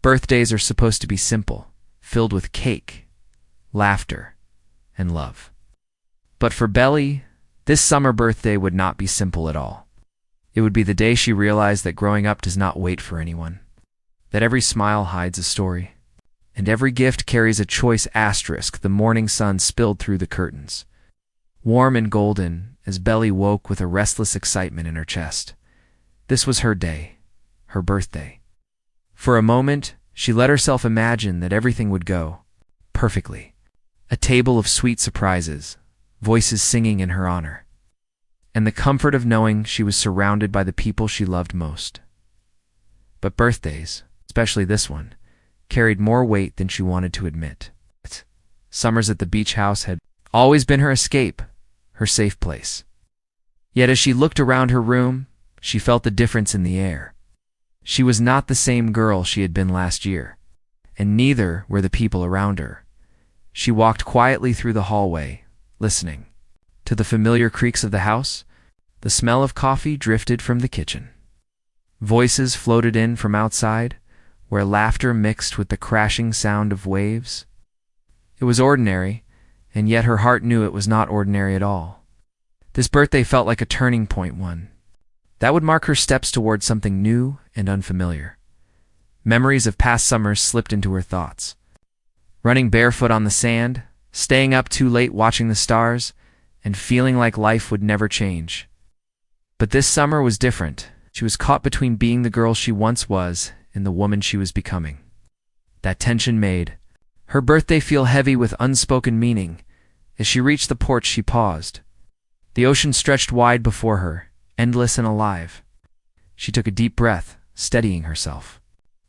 Birthdays are supposed to be simple, filled with cake, laughter, and love. But for Belly, this summer birthday would not be simple at all. It would be the day she realized that growing up does not wait for anyone, that every smile hides a story, and every gift carries a choice asterisk. The morning sun spilled through the curtains, warm and golden, as Belly woke with a restless excitement in her chest. This was her day, her birthday. For a moment, she let herself imagine that everything would go perfectly. A table of sweet surprises, voices singing in her honor, and the comfort of knowing she was surrounded by the people she loved most. But birthdays, especially this one, carried more weight than she wanted to admit. Summers at the beach house had always been her escape, her safe place. Yet as she looked around her room, she felt the difference in the air. She was not the same girl she had been last year, and neither were the people around her. She walked quietly through the hallway, listening. To the familiar creaks of the house, the smell of coffee drifted from the kitchen. Voices floated in from outside, where laughter mixed with the crashing sound of waves. It was ordinary, and yet her heart knew it was not ordinary at all. This birthday felt like a turning point, one that would mark her steps toward something new and unfamiliar. Memories of past summers slipped into her thoughts. Running barefoot on the sand, staying up too late watching the stars, and feeling like life would never change. But this summer was different. She was caught between being the girl she once was and the woman she was becoming. That tension made her birthday feel heavy with unspoken meaning. As she reached the porch, she paused. The ocean stretched wide before her, endless and alive. She took a deep breath, steadying herself.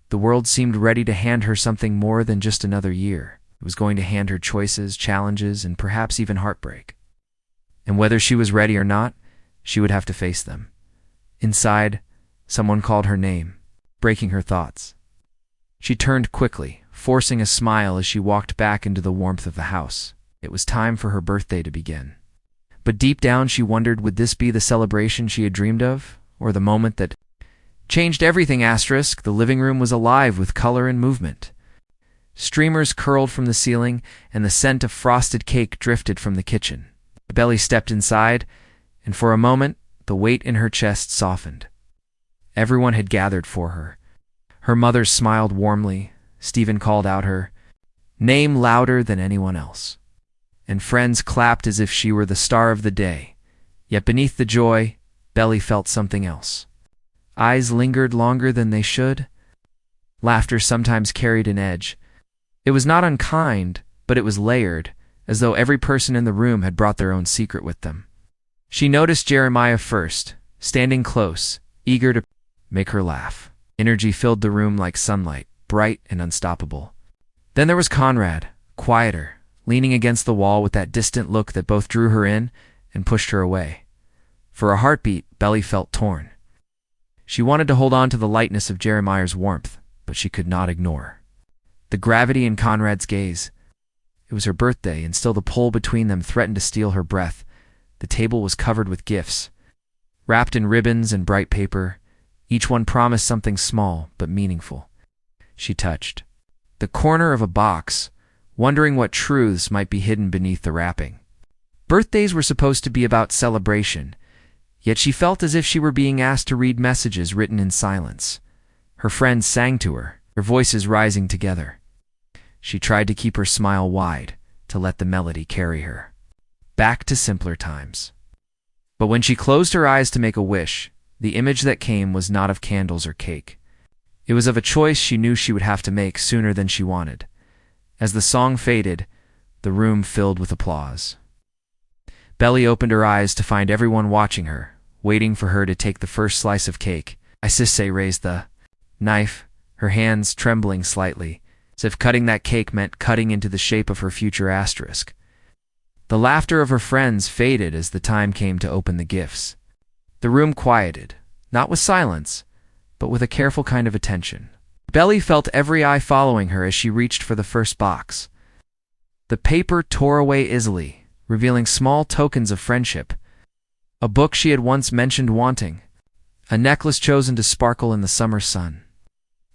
The world seemed ready to hand her something more than just another year. It was going to hand her choices, challenges, and perhaps even heartbreak. And whether she was ready or not, she would have to face them. Inside, someone called her name, breaking her thoughts. She turned quickly, forcing a smile as she walked back into the warmth of the house. It was time for her birthday to begin. But deep down she wondered, would this be the celebration she had dreamed of, or the moment that changed everything? Asterisk, the living room was alive with color and movement. Streamers curled from the ceiling, and the scent of frosted cake drifted from the kitchen. Belly stepped inside, and for a moment, the weight in her chest softened. Everyone had gathered for her. Her mother smiled warmly. Stephen called out her name louder than anyone else. And friends clapped as if she were the star of the day. Yet beneath the joy, Belly felt something else. Eyes lingered longer than they should. Laughter sometimes carried an edge. It was not unkind, but it was layered, as though every person in the room had brought their own secret with them. She noticed Jeremiah first, standing close, eager to make her laugh. Energy filled the room like sunlight, bright and unstoppable. Then there was Conrad, quieter, leaning against the wall with that distant look that both drew her in and pushed her away. For a heartbeat, Belly felt torn. She wanted to hold on to the lightness of Jeremiah's warmth, but she could not ignore the gravity in Conrad's gaze. It was her birthday, and still the pull between them threatened to steal her breath. The table was covered with gifts, wrapped in ribbons and bright paper. Each one promised something small but meaningful. She touched the corner of a box, wondering what truths might be hidden beneath the wrapping. Birthdays were supposed to be about celebration, yet she felt as if she were being asked to read messages written in silence. Her friends sang to her, their voices rising together. She tried to keep her smile wide, to let the melody carry her back to simpler times. But when she closed her eyes to make a wish, the image that came was not of candles or cake. It was of a choice she knew she would have to make sooner than she wanted. As the song faded, the room filled with applause. Belly opened her eyes to find everyone watching her, waiting for her to take the first slice of cake. Isise raised the knife, her hands trembling slightly, as if cutting that cake meant cutting into the shape of her future asterisk. The laughter of her friends faded as the time came to open the gifts. The room quieted, not with silence, but with a careful kind of attention. Belly felt every eye following her as she reached for the first box. The paper tore away easily, revealing small tokens of friendship. A book she had once mentioned wanting, a necklace chosen to sparkle in the summer sun.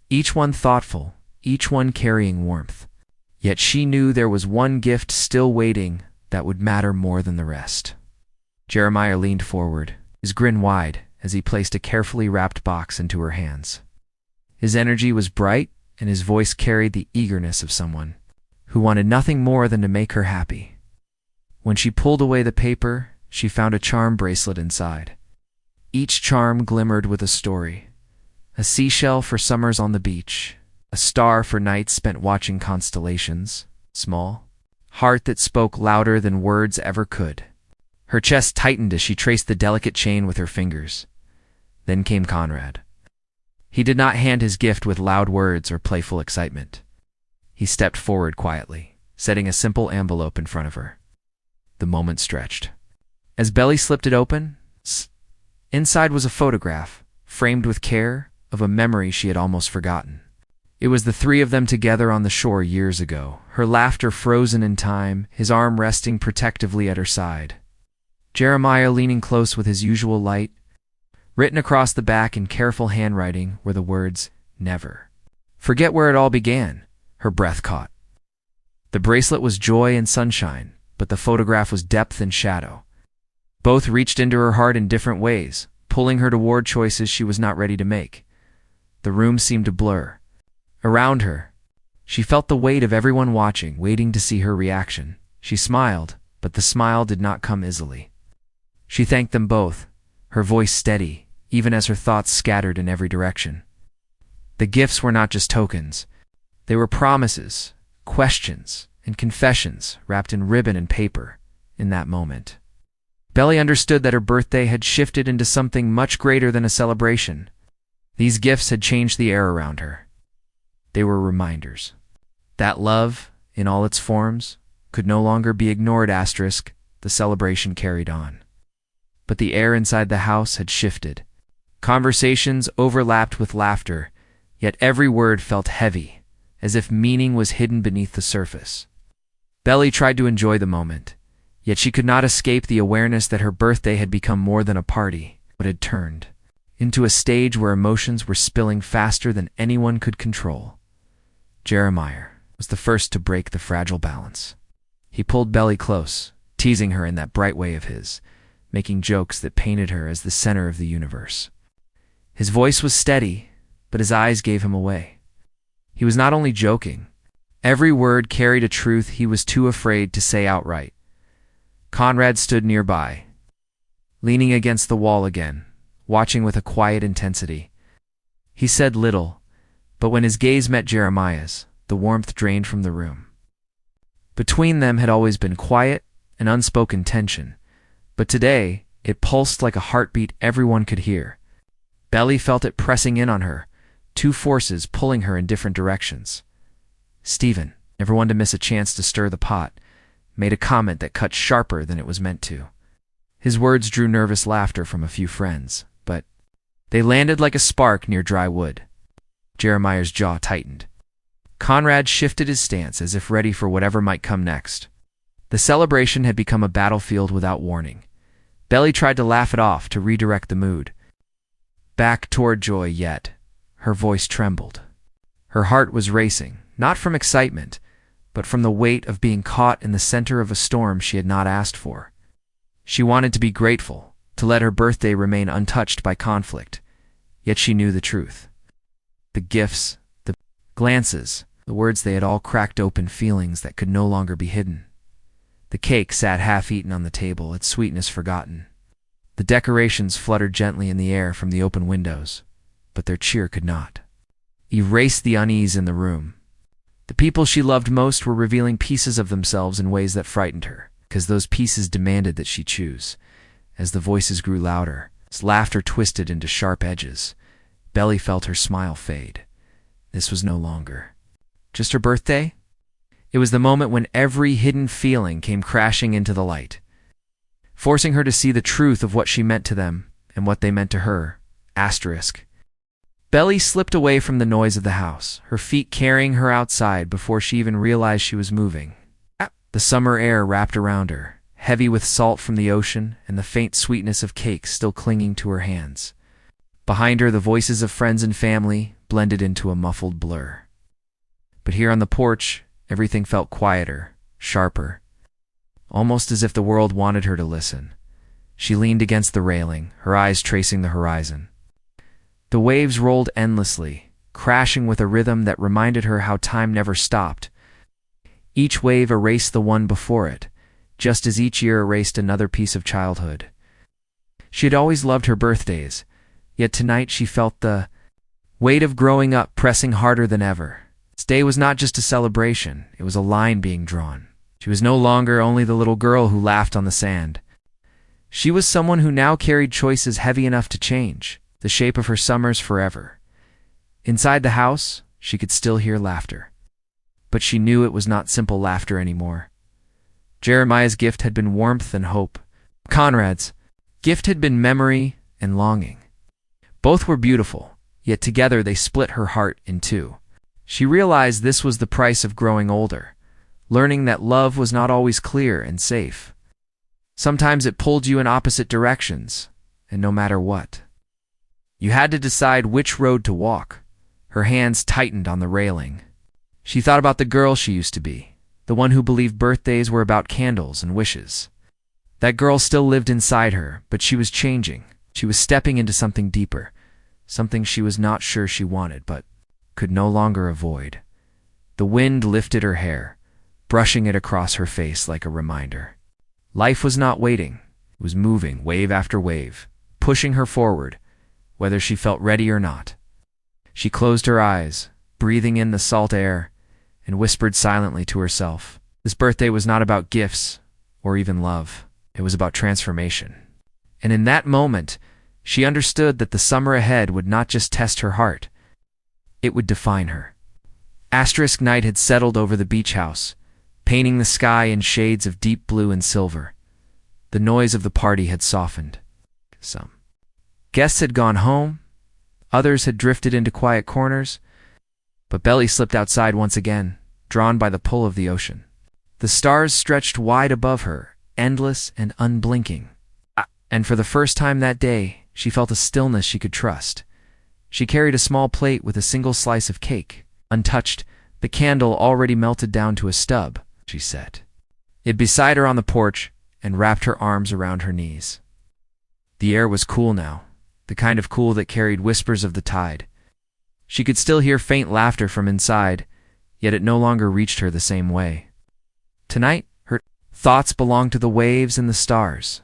Each one thoughtful, each one carrying warmth. Yet she knew there was one gift still waiting that would matter more than the rest. Jeremiah leaned forward, his grin wide, as he placed a carefully wrapped box into her hands. His energy was bright, and his voice carried the eagerness of someone who wanted nothing more than to make her happy. When she pulled away the paper, she found a charm bracelet inside. Each charm glimmered with a story. A seashell for summers on the beach, a star for nights spent watching constellations, small, heart that spoke louder than words ever could. Her chest tightened as she traced the delicate chain with her fingers. Then came Conrad. He did not hand his gift with loud words or playful excitement. He stepped forward quietly, setting a simple envelope in front of her. The moment stretched. As Belly slipped it open, inside was a photograph, framed with care, of a memory she had almost forgotten. It was the three of them together on the shore years ago, her laughter frozen in time, his arm resting protectively at her side. Jeremiah leaning close with his usual light. Written across the back in careful handwriting were the words, "Never forget where it all began." Her breath caught. The bracelet was joy and sunshine, but the photograph was depth and shadow. Both reached into her heart in different ways, pulling her toward choices she was not ready to make. The room seemed to blur. Around her, she felt the weight of everyone watching, waiting to see her reaction. She smiled, but the smile did not come easily. She thanked them both, her voice steady, even as her thoughts scattered in every direction. The gifts were not just tokens. They were promises, questions, and confessions wrapped in ribbon and paper. In that moment, Belly understood that her birthday had shifted into something much greater than a celebration. These gifts had changed the air around her. They were reminders that love, in all its forms, could no longer be ignored. The celebration carried on. But the air inside the house had shifted. Conversations overlapped with laughter, yet every word felt heavy, as if meaning was hidden beneath the surface. Belly tried to enjoy the moment, yet she could not escape the awareness that her birthday had become more than a party, but had turned into a stage where emotions were spilling faster than anyone could control. Jeremiah was the first to break the fragile balance. He pulled Belly close, teasing her in that bright way of his, making jokes that painted her as the center of the universe. His voice was steady, but his eyes gave him away. He was not only joking. Every word carried a truth he was too afraid to say outright. Conrad stood nearby, leaning against the wall again, watching with a quiet intensity. He said little, but when his gaze met Jeremiah's, the warmth drained from the room. Between them had always been quiet and unspoken tension, but today it pulsed like a heartbeat everyone could hear. Belly felt it pressing in on her, two forces pulling her in different directions. Stephen, never one to miss a chance to stir the pot, made a comment that cut sharper than it was meant to. His words drew nervous laughter from a few friends, but they landed like a spark near dry wood. Jeremiah's jaw tightened. Conrad shifted his stance as if ready for whatever might come next. The celebration had become a battlefield without warning. Belly tried to laugh it off to redirect the mood. Back toward joy yet. Her voice trembled. Her heart was racing, not from excitement, but from the weight of being caught in the center of a storm she had not asked for. She wanted to be grateful, to let her birthday remain untouched by conflict, yet she knew the truth. The gifts, the glances, the words, they had all cracked open feelings that could no longer be hidden. The cake sat half-eaten on the table, its sweetness forgotten. The decorations fluttered gently in the air from the open windows, but their cheer could not erase the unease in the room. The people she loved most were revealing pieces of themselves in ways that frightened her, because those pieces demanded that she choose. As the voices grew louder, as laughter twisted into sharp edges, Belly felt her smile fade. This was no longer just her birthday. It was the moment when every hidden feeling came crashing into the light, forcing her to see the truth of what she meant to them and what they meant to her. Belly slipped away from the noise of the house, her feet carrying her outside before she even realized she was moving. The summer air wrapped around her, heavy with salt from the ocean and the faint sweetness of cake still clinging to her hands. Behind her, the voices of friends and family blended into a muffled blur. But here on the porch, everything felt quieter, sharper, almost as if the world wanted her to listen. She leaned against the railing, her eyes tracing the horizon. The waves rolled endlessly, crashing with a rhythm that reminded her how time never stopped. Each wave erased the one before it, just as each year erased another piece of childhood. She had always loved her birthdays, yet tonight she felt the weight of growing up pressing harder than ever. This day was not just a celebration, it was a line being drawn. She was no longer only the little girl who laughed on the sand. She was someone who now carried choices heavy enough to change the shape of her summers forever. Inside the house, she could still hear laughter. But she knew it was not simple laughter anymore. Jeremiah's gift had been warmth and hope. Conrad's gift had been memory and longing. Both were beautiful, yet together they split her heart in two. She realized this was the price of growing older, learning that love was not always clear and safe. Sometimes it pulled you in opposite directions, and no matter what, you had to decide which road to walk. Her hands tightened on the railing. She thought about the girl she used to be, the one who believed birthdays were about candles and wishes. That girl still lived inside her, but she was changing. She was stepping into something deeper, something she was not sure she wanted, but could no longer avoid. The wind lifted her hair, brushing it across her face like a reminder. Life was not waiting. It was moving, wave after wave, pushing her forward, whether she felt ready or not. She closed her eyes, breathing in the salt air, and whispered silently to herself. This birthday was not about gifts or even love. It was about transformation. And in that moment, she understood that the summer ahead would not just test her heart. It would define her. Asterisk night had settled over the beach house, painting the sky in shades of deep blue and silver. The noise of the party had softened. Some guests had gone home, others had drifted into quiet corners, but Belly slipped outside once again, drawn by the pull of the ocean. The stars stretched wide above her, endless and unblinking. And for the first time that day, she felt a stillness she could trust. She carried a small plate with a single slice of cake. Untouched, the candle already melted down to a stub. She set it beside her on the porch and wrapped her arms around her knees. The air was cool now, the kind of cool that carried whispers of the tide. She could still hear faint laughter from inside, yet it no longer reached her the same way. Tonight, her thoughts belonged to the waves and the stars.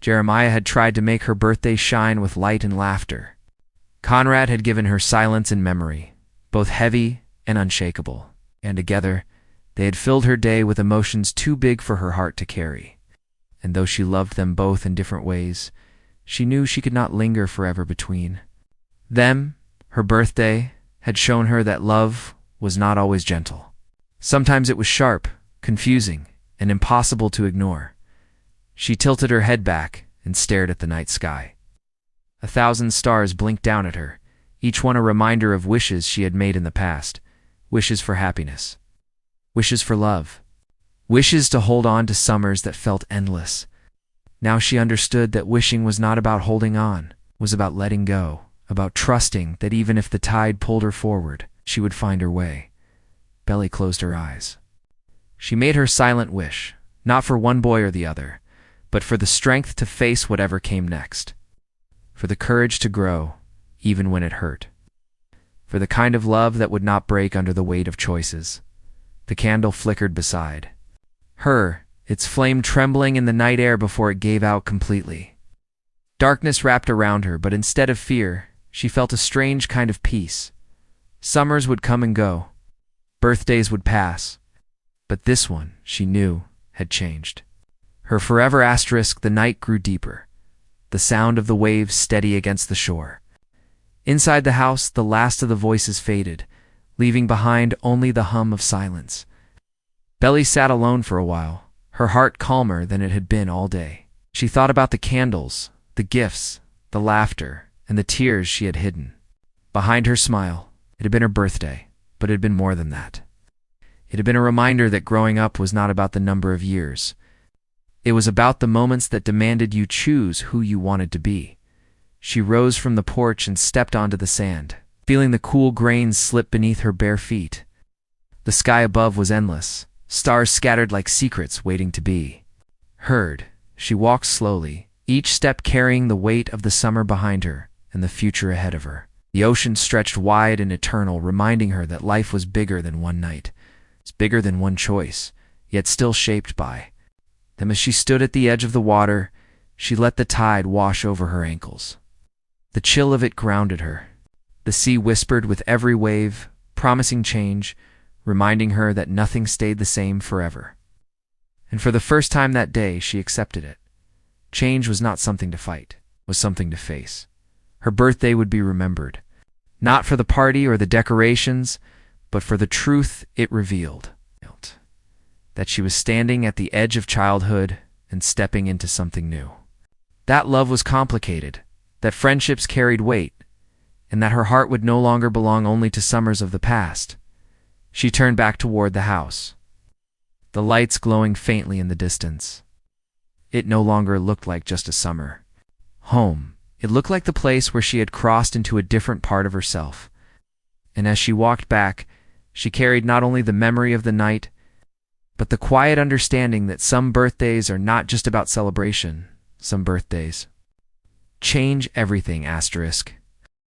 Jeremiah had tried to make her birthday shine with light and laughter. Conrad had given her silence and memory, both heavy and unshakable, and together, they had filled her day with emotions too big for her heart to carry. And though she loved them both in different ways, she knew she could not linger forever between them. Her birthday had shown her that love was not always gentle. Sometimes it was sharp, confusing, and impossible to ignore. She tilted her head back and stared at the night sky. 1,000 stars blinked down at her, each one a reminder of wishes she had made in the past. Wishes for happiness. Wishes for love. Wishes to hold on to summers that felt endless. Now she understood that wishing was not about holding on, was about letting go, about trusting that even if the tide pulled her forward, she would find her way. Belly closed her eyes. She made her silent wish, not for one boy or the other, but for the strength to face whatever came next. For the courage to grow, even when it hurt. For the kind of love that would not break under the weight of choices. The candle flickered beside her, its flame trembling in the night air before it gave out completely. Darkness wrapped around her, but instead of fear, she felt a strange kind of peace. Summers would come and go. Birthdays would pass. But this one, she knew, had changed. Her forever asterisk, the night grew deeper. The sound of the waves steady against the shore. Inside the house, the last of the voices faded, leaving behind only the hum of silence. Belly sat alone for a while, her heart calmer than it had been all day. She thought about the candles, the gifts, the laughter, and the tears she had hidden. Behind her smile, it had been her birthday, but it had been more than that. It had been a reminder that growing up was not about the number of years. It was about the moments that demanded you choose who you wanted to be. She rose from the porch and stepped onto the sand, feeling the cool grains slip beneath her bare feet. The sky above was endless, stars scattered like secrets waiting to be heard. She walked slowly, each step carrying the weight of the summer behind her and the future ahead of her. The ocean stretched wide and eternal, reminding her that life was bigger than one night. It's bigger than one choice, yet still shaped by them. As she stood at the edge of the water, she let the tide wash over her ankles. The chill of it grounded her. The sea whispered with every wave, promising change, reminding her that nothing stayed the same forever. And for the first time that day, she accepted it. Change was not something to fight, was something to face. Her birthday would be remembered, not for the party or the decorations, but for the truth it revealed. That she was standing at the edge of childhood and stepping into something new. That love was complicated, that friendships carried weight, and that her heart would no longer belong only to summers of the past. She turned back toward the house, the lights glowing faintly in the distance. It no longer looked like just a summer home. It looked like the place where she had crossed into a different part of herself. And as she walked back, she carried not only the memory of the night, but the quiet understanding that some birthdays are not just about celebration. Some birthdays change everything, asterisk.